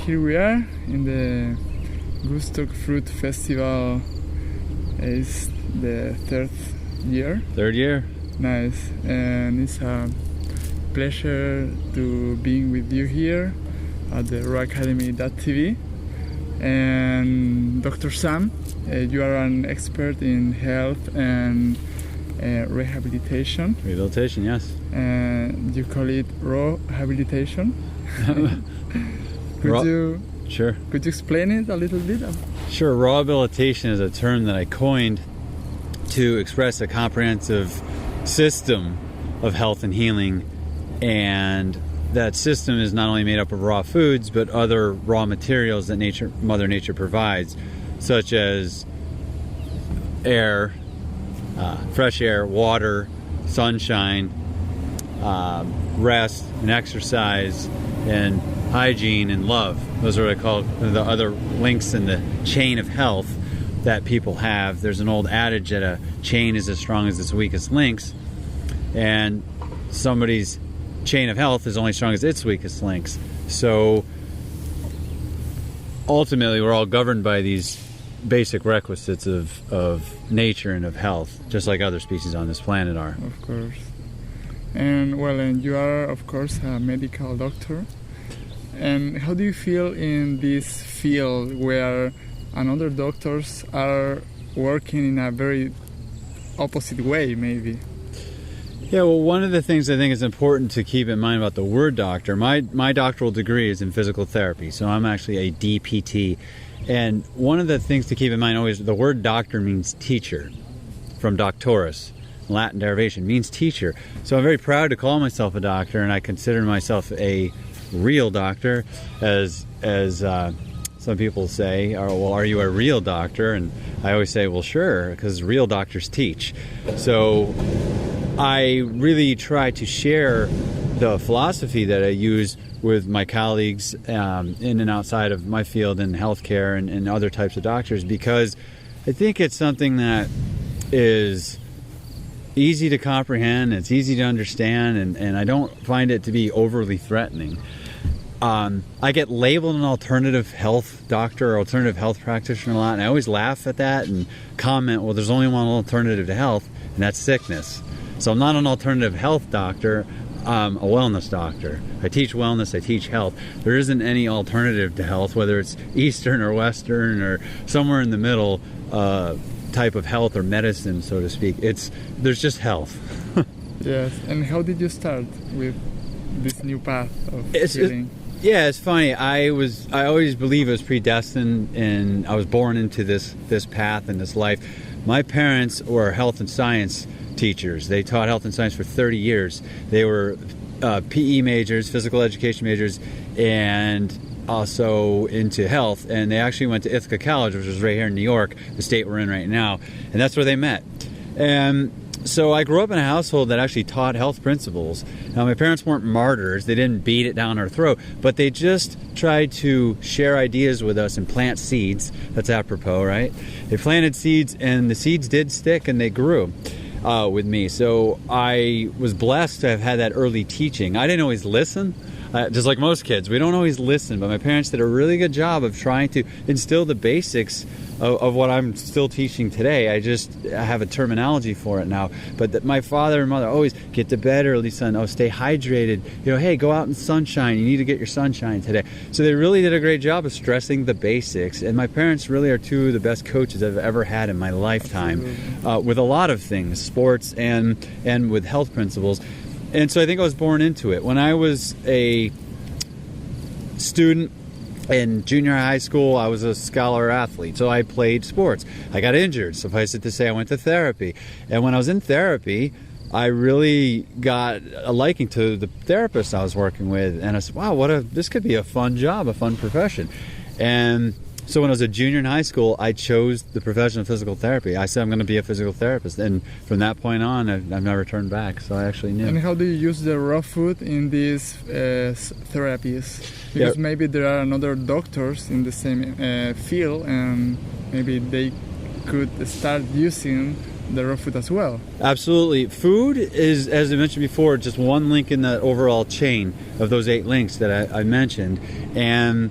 here we are in the Woodstock Fruit Festival. It's the third year. Third year. Nice, and it's a pleasure to being with you here at the RAW-habilitation.tv. And Dr. Sam, you are an expert in health and rehabilitation. Rehabilitation, yes. And you call it RAW-habilitation. Sure. Could you explain it a little bit? Sure. RAW-habilitation is a term that I coined to express a comprehensive system of health and healing, and that system is not only made up of raw foods but other raw materials that Mother Nature provides, such as air, fresh air, water, sunshine, rest and exercise, and hygiene and love. Those are what I call the other links in the chain of health that people have. There's an old adage that a chain is as strong as its weakest links, and somebody's chain of health is only strong as its weakest links. So ultimately we're all governed by these basic requisites of nature and of health, just like other species on this planet are. Of course. And well, and you are of course a medical doctor. And how do you feel in this field where another doctors are working in a very opposite way, maybe? Yeah, well, one of the things I think is important to keep in mind about the word doctor, my doctoral degree is in physical therapy, so I'm actually a DPT. And one of the things to keep in mind always, the word doctor means teacher, from doctorus, Latin derivation, means teacher. So I'm very proud to call myself a doctor, and I consider myself a real doctor, as some people say, well, are you a real doctor? And I always say, well, sure, because real doctors teach. So I really try to share the philosophy that I use with my colleagues in and outside of my field in healthcare and other types of doctors, because I think it's something that is easy to comprehend, it's easy to understand, and I don't find it to be overly threatening. I get labeled an alternative health doctor or alternative health practitioner a lot, and I always laugh at that and comment, well, there's only one alternative to health, and that's sickness. So I'm not an alternative health doctor, I'm a wellness doctor. I teach wellness, I teach health. There isn't any alternative to health, whether it's Eastern or Western or somewhere in the middle type of health or medicine, so to speak. There's just health. Yes, and how did you start with this new path of healing? Yeah, it's funny. I always believe it was predestined, and I was born into this path and this life. My parents were health and science teachers. They taught health and science for 30 years. They were PE majors, physical education majors, and also into health. And they actually went to Ithaca College, which is right here in New York, the state we're in right now. And that's where they met. And so I grew up in a household that actually taught health principles. Now, my parents weren't martyrs. They didn't beat it down our throat, but they just tried to share ideas with us and plant seeds. That's apropos, right? They planted seeds, and the seeds did stick, and they grew with me. So I was blessed to have had that early teaching. I didn't always listen. Just like most kids, we don't always listen, but my parents did a really good job of trying to instill the basics of what I'm still teaching today. I have a terminology for it now, but my father and mother always, get to bed early, son. Oh, stay hydrated. Hey, go out in sunshine. You need to get your sunshine today. So they really did a great job of stressing the basics, and my parents really are two of the best coaches I've ever had in my lifetime with a lot of things, sports and with health principles. And so I think I was born into it. When I was a student in junior high school, I was a scholar athlete, so I played sports. I got injured, suffice it to say I went to therapy. And when I was in therapy, I really got a liking to the therapist I was working with. And I said, wow, this could be a fun job, a fun profession. And so when I was a junior in high school, I chose the profession of physical therapy. I said I'm going to be a physical therapist, and from that point on, I've never turned back. So I actually knew. And how do you use the raw food in these therapies? Because maybe there are another doctors in the same field, and maybe they could start using the raw food as well. Absolutely. Food is, as I mentioned before, just one link in the overall chain of those 8 links that I mentioned. And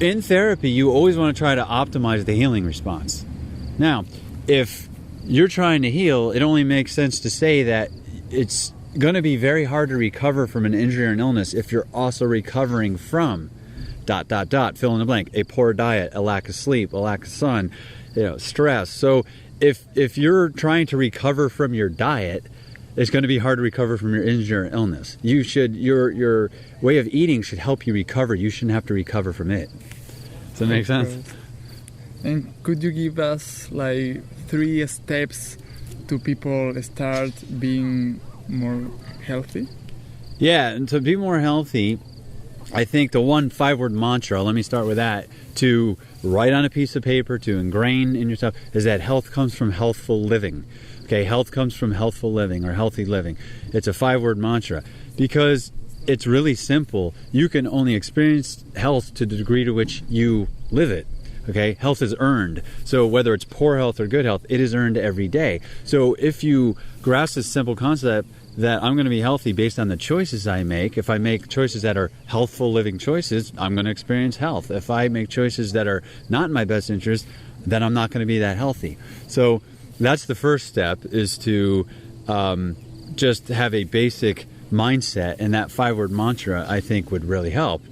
in therapy, you always want to try to optimize the healing response. Now, if you're trying to heal, it only makes sense to say that it's going to be very hard to recover from an injury or an illness if you're also recovering from ... fill in the blank, a poor diet, a lack of sleep, a lack of sun, stress. So if you're trying to recover from your diet, it's going to be hard to recover from your injury or illness. Your way of eating should help you recover. You shouldn't have to recover from it. Does that make sense? And could you give us like 3 steps to people start being more healthy? Yeah, and to be more healthy, I think the 5-word mantra, let me start with that, to write on a piece of paper, to ingrain in yourself, is that health comes from healthful living. Okay, health comes from healthful living or healthy living. It's a 5-word mantra because it's really simple. You can only experience health to the degree to which you live it. Okay, health is earned. So whether it's poor health or good health, it is earned every day. So if you grasp this simple concept that I'm going to be healthy based on the choices I make, if I make choices that are healthful living choices, I'm going to experience health. If I make choices that are not in my best interest, then I'm not going to be that healthy. So that's the first step, is to just have a basic mindset, and that 5-word mantra I think would really help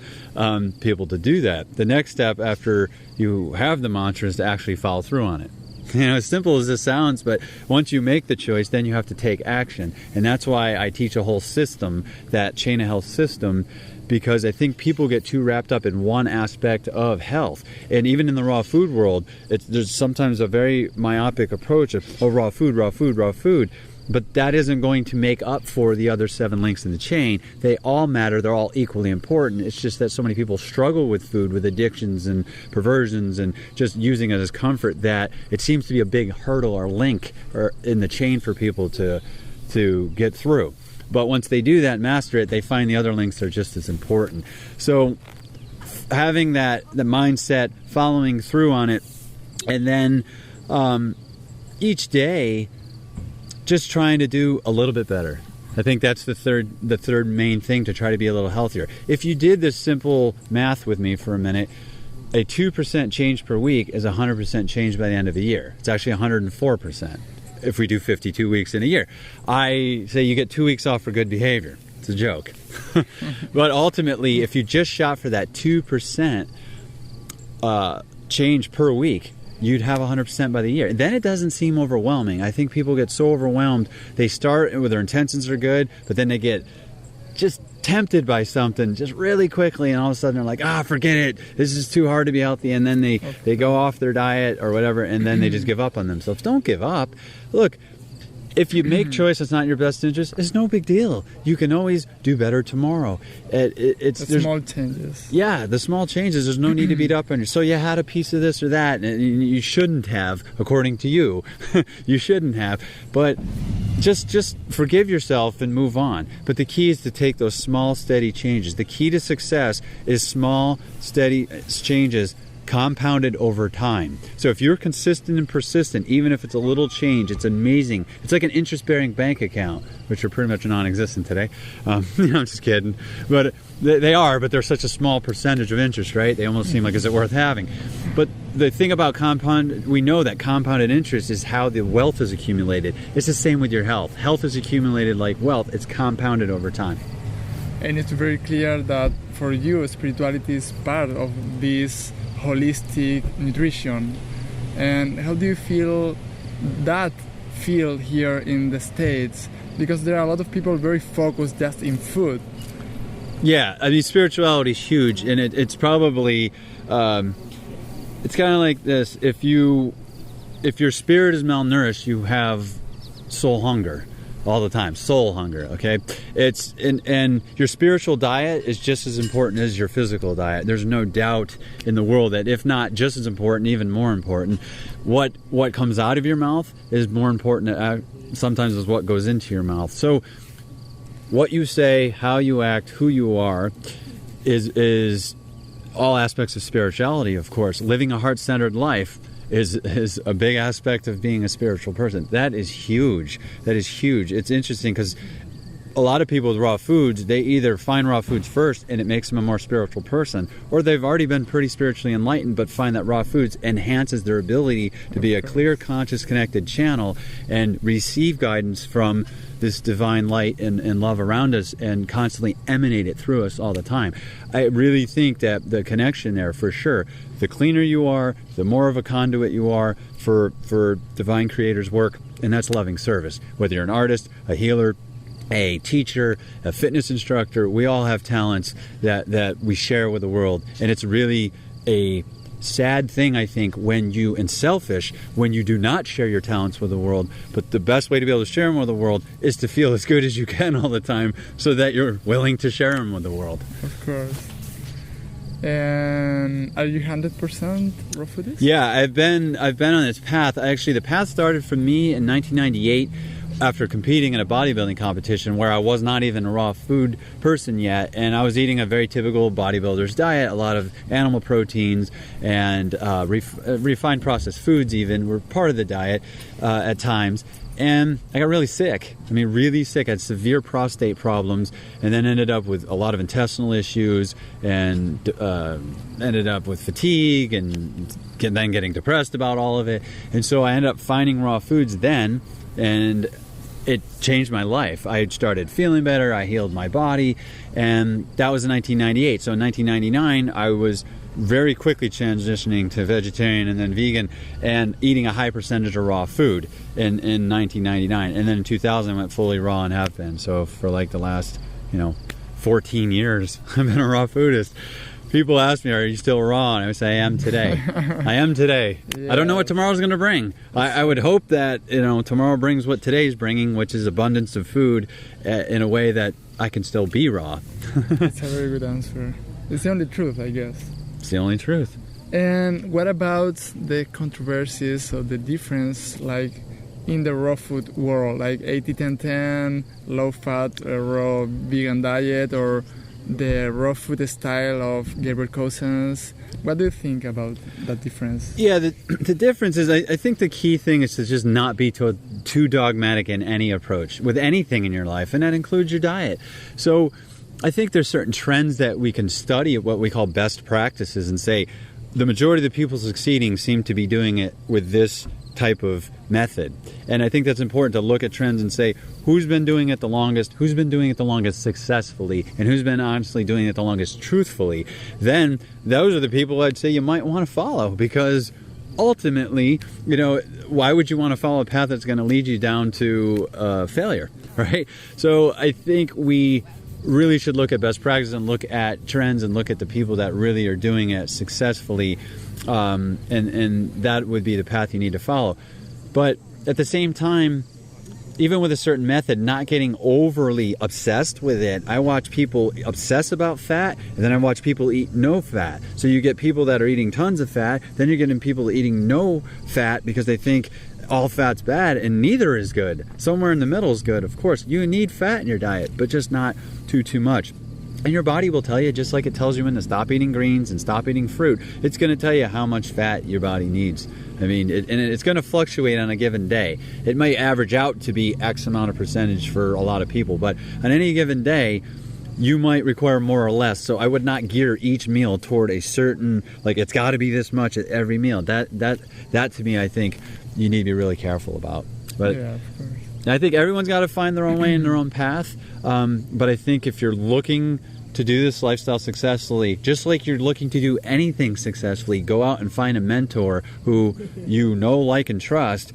people to do that. The next step after you have the mantra is to actually follow through on it. As simple as this sounds, but once you make the choice, then you have to take action. And that's why I teach a whole system, that chain of health system, because I think people get too wrapped up in one aspect of health. And even in the raw food world, there's sometimes a very myopic approach of, raw food, raw food, raw food. But that isn't going to make up for the other 7 links in the chain. They all matter. They're all equally important. It's just that so many people struggle with food, with addictions and perversions and just using it as comfort, that it seems to be a big hurdle or link or in the chain for people to get through. But once they do that, master it, they find the other links are just as important. So having the mindset, following through on it, and then each day just trying to do a little bit better. I think that's the third main thing, to try to be a little healthier. If you did this simple math with me for a minute, a 2% change per week is 100% change by the end of a year. It's actually 104% if we do 52 weeks in a year. I say you get 2 weeks off for good behavior. It's a joke. But ultimately, if you just shot for that 2% change per week, you'd have 100% by the year. Then it doesn't seem overwhelming. I think people get so overwhelmed. They start with their intentions are good, but then they get just tempted by something just really quickly, and all of a sudden they're like, forget it. This is too hard to be healthy. And then they go off their diet or whatever, and then they just give up on themselves. Don't give up. Look, if you make choice that's not in your best interest, it's no big deal. You can always do better tomorrow. It's the small changes. Yeah, the small changes. There's no need to beat up on you. So you had a piece of this or that, and you shouldn't have, according to you. You shouldn't have. But just forgive yourself and move on. But the key is to take those small, steady changes. The key to success is small, steady changes compounded over time. So if you're consistent and persistent, even if it's a little change, it's amazing. It's like an interest-bearing bank account, which are pretty much non-existent today. I'm just kidding. But they are, but they're such a small percentage of interest, right? They almost seem like, is it worth having? But the thing about we know that compounded interest is how the wealth is accumulated. It's the same with your health. Health is accumulated like wealth. It's compounded over time. And it's very clear that for you, spirituality is part of this holistic nutrition. And how do you feel that field here in the States? Because there are a lot of people very focused just in food. Yeah, I mean, spirituality is huge, and it's probably it's kind of like this. If your spirit is malnourished, you have soul hunger all the time. Soul hunger, okay? And your spiritual diet is just as important as your physical diet. There's no doubt in the world that, if not just as important, even more important, what comes out of your mouth is more important sometimes is what goes into your mouth. So what you say, how you act, who you are is all aspects of spirituality, of course. Living a heart-centered life is a big aspect of being a spiritual person. That is huge. That is huge. It's interesting because a lot of people with raw foods, they either find raw foods first and it makes them a more spiritual person, or they've already been pretty spiritually enlightened but find that raw foods enhances their ability to be a clear, conscious, connected channel and receive guidance from this divine light and love around us and constantly emanate it through us all the time. I really think that the connection there, for sure, the cleaner you are, the more of a conduit you are for divine creator's work, and that's loving service. Whether you're an artist, a healer, a teacher, a fitness instructor, we all have talents that we share with the world. And it's really a sad thing, I think, when you do not share your talents with the world. But the best way to be able to share them with the world is to feel as good as you can all the time so that you're willing to share them with the world. Of course. And are you 100% raw foodist? Yeah, I've been on this path. Actually, the path started for me in 1998 after competing in a bodybuilding competition where I was not even a raw food person yet, and I was eating a very typical bodybuilder's diet. A lot of animal proteins and refined processed foods even were part of the diet at times. And I got really sick. I mean, really sick. I had severe prostate problems, and then ended up with a lot of intestinal issues, and ended up with fatigue, and then getting depressed about all of it. And so I ended up finding raw foods then, and it changed my life. I started feeling better. I healed my body, and that was in 1998. So in 1999, I was very quickly transitioning to vegetarian and then vegan and eating a high percentage of raw food in 1999. And then in 2000, I went fully raw and have been. So for like the last, 14 years, I've been a raw foodist. People ask me, are you still raw? And I would say, I am today. I am today. Yeah. I don't know what tomorrow's going to bring. I would hope that, tomorrow brings what today's bringing, which is abundance of food in a way that I can still be raw. That's a very good answer. It's the only truth, I guess. It's the only truth. And what about the controversies or the difference, like in the raw food world, like 80-10-10, low-fat, raw vegan diet, or the raw food style of Gabriel Cousens? What do you think about that difference? Yeah, the difference is, I think the key thing is to just not be too dogmatic in any approach with anything in your life, and that includes your diet. So I think there's certain trends that we can study at what we call best practices and say the majority of the people succeeding seem to be doing it with this type of method. And I think that's important to look at trends and say who's been doing it the longest, who's been doing it the longest successfully, and who's been honestly doing it the longest truthfully. Then those are the people I'd say you might want to follow, because ultimately, why would you want to follow a path that's going to lead you down to failure, right? So I think we really should look at best practices and look at trends and look at the people that really are doing it successfully, and that would be the path you need to follow. But at the same time, even with a certain method, not getting overly obsessed with it. I watch people obsess about fat, and then I watch people eat no fat. So you get people that are eating tons of fat, then you're getting people eating no fat because they think all fat's bad, and neither is good. Somewhere in the middle is good. Of course, you need fat in your diet, but just not too much. And your body will tell you, just like it tells you when to stop eating greens and stop eating fruit, it's going to tell you how much fat your body needs. I mean, it's going to fluctuate on a given day. It might average out to be X amount of percentage for a lot of people, but on any given day, you might require more or less. So I would not gear each meal toward a certain, like it's got to be this much at every meal. That to me, I think you need to be really careful about. But yeah, of course. I think everyone's got to find their own way and their own path. But I think if you're looking to do this lifestyle successfully, just like you're looking to do anything successfully, go out and find a mentor who you know, like, and trust,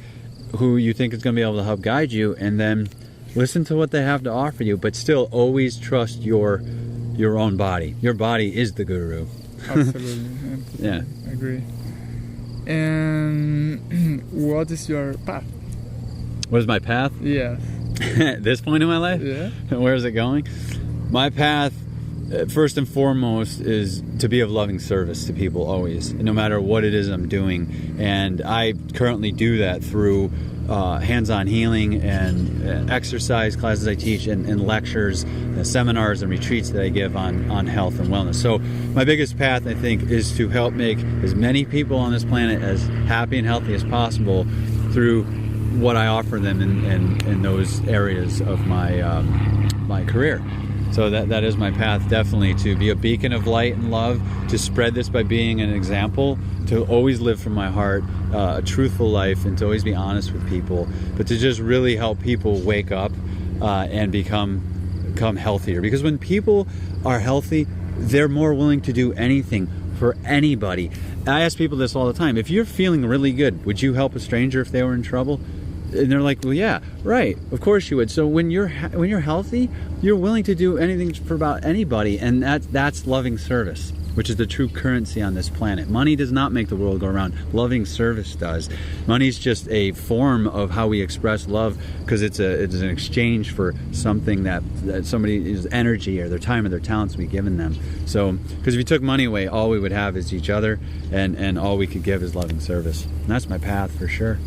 who you think is going to be able to help guide you, and then listen to what they have to offer you, but still always trust your own body. Your body is the guru. Absolutely. Yeah. I agree. And what is your path? What is my path? Yeah. At this point in my life? Yeah. Where is it going? My path, first and foremost, is to be of loving service to people always, no matter what it is I'm doing. And I currently do that through hands-on healing and exercise classes I teach, and lectures, seminars, and retreats that I give on health and wellness. So my biggest path, I think, is to help make as many people on this planet as happy and healthy as possible through what I offer them in those areas of my my career. So that is my path, definitely, to be a beacon of light and love, to spread this by being an example, to always live from my heart, a truthful life, and to always be honest with people, but to just really help people wake up and become healthier. Because when people are healthy, they're more willing to do anything for anybody. I ask people this all the time. If you're feeling really good, would you help a stranger if they were in trouble? And they're like, well, yeah, right, of course you would. So when you're healthy, you're willing to do anything for about anybody, and that's loving service, which is the true currency on this planet. Money does not make the world go around. Loving service does. Money's just a form of how we express love, because it's an exchange for something that somebody's energy or their time or their talents we given them. So, because if you took money away, all we would have is each other, and all we could give is loving service. And that's my path for sure.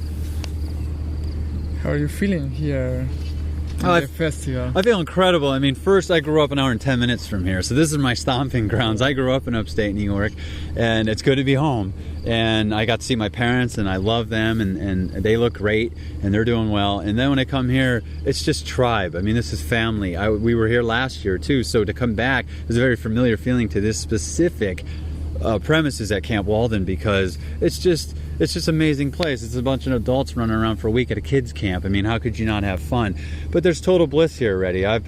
How are you feeling here at the festival? I feel incredible. I mean, first, I grew up an hour and 10 minutes from here, so this is my stomping grounds. I grew up in upstate New York, and it's good to be home. And I got to see my parents, and I love them, and they look great, and they're doing well. And then when I come here, it's just tribe. I mean, this is family. We were here last year, too, so to come back is a very familiar feeling to this specific premises at Camp Walden, because it's just amazing place. It's a bunch of adults running around for a week at a kids camp. I mean, how could you not have fun? But there's total bliss here already. We've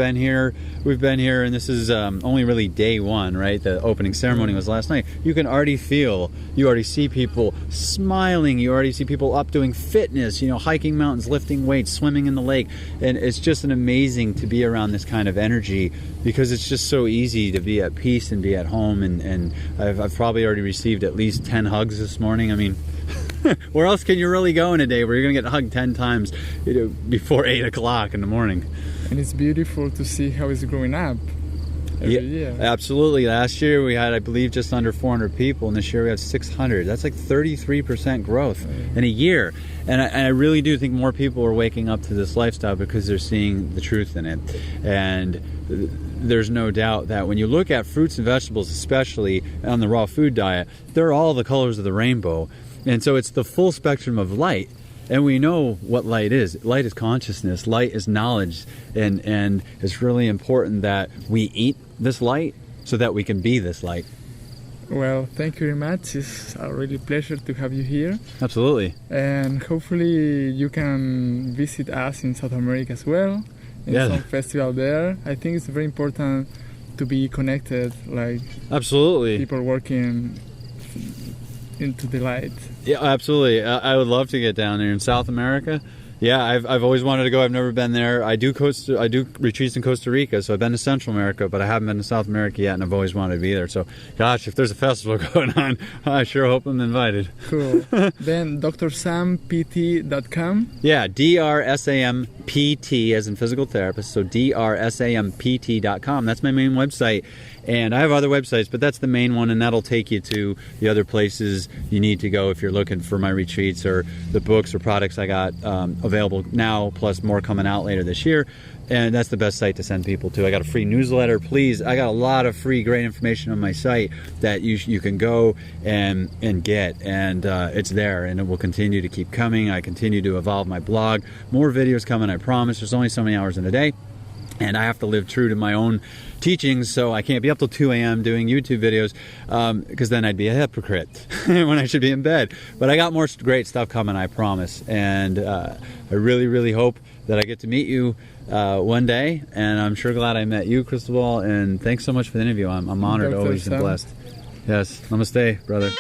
been here, and this is only really day one, right? The opening ceremony was last night. You already see people smiling, you already see people up doing fitness, hiking mountains, lifting weights, swimming in the lake, and it's just amazing to be around this kind of energy, because it's just so easy to be at peace and be at home, and I've probably already received at least 10 hugs this morning. I mean, where else can you really go in a day where you're going to get hugged 10 times before 8 o'clock in the morning? And it's beautiful to see how it's growing up every year. Absolutely. Last year we had, I believe, just under 400 people, and this year we have 600. That's like 33% growth in a year. And I really do think more people are waking up to this lifestyle because they're seeing the truth in it. And there's no doubt that when you look at fruits and vegetables, especially on the raw food diet, they're all the colors of the rainbow. And so it's the full spectrum of light. And we know what light is. Light is consciousness. Light is knowledge. And it's really important that we eat this light so that we can be this light. Well, thank you very much. It's a really pleasure to have you here. Absolutely. And hopefully you can visit us in South America as well, in some festival there. I think it's very important to be connected, like absolutely, people working into the light. Yeah, absolutely. I would love to get down there in South America. Yeah, I've always wanted to go. I've never been there. I do retreats in Costa Rica, so I've been to Central America, but I haven't been to South America yet, and I've always wanted to be there. So, gosh, if there's a festival going on, I sure hope I'm invited. Cool. Then drsampt.com. Yeah, DRSAMPT as in physical therapist, so drsampt.com. That's my main website. And I have other websites, but that's the main one, and that'll take you to the other places you need to go if you're looking for my retreats or the books or products I got available now, plus more coming out later this year. And that's the best site to send people to. I got a free newsletter. Please, I got a lot of free great information on my site that you can go and get, and it's there, and it will continue to keep coming. I continue to evolve my blog. More videos coming, I promise. There's only so many hours in a day, and I have to live true to my own teachings, so I can't be up till 2 a.m. doing YouTube videos, because then I'd be a hypocrite when I should be in bed. But I got more great stuff coming, I promise. And I really, really hope that I get to meet you one day, and I'm sure glad I met you, Cristobal, and thanks so much for the interview. I'm honored, always, and blessed. Yes, namaste, brother.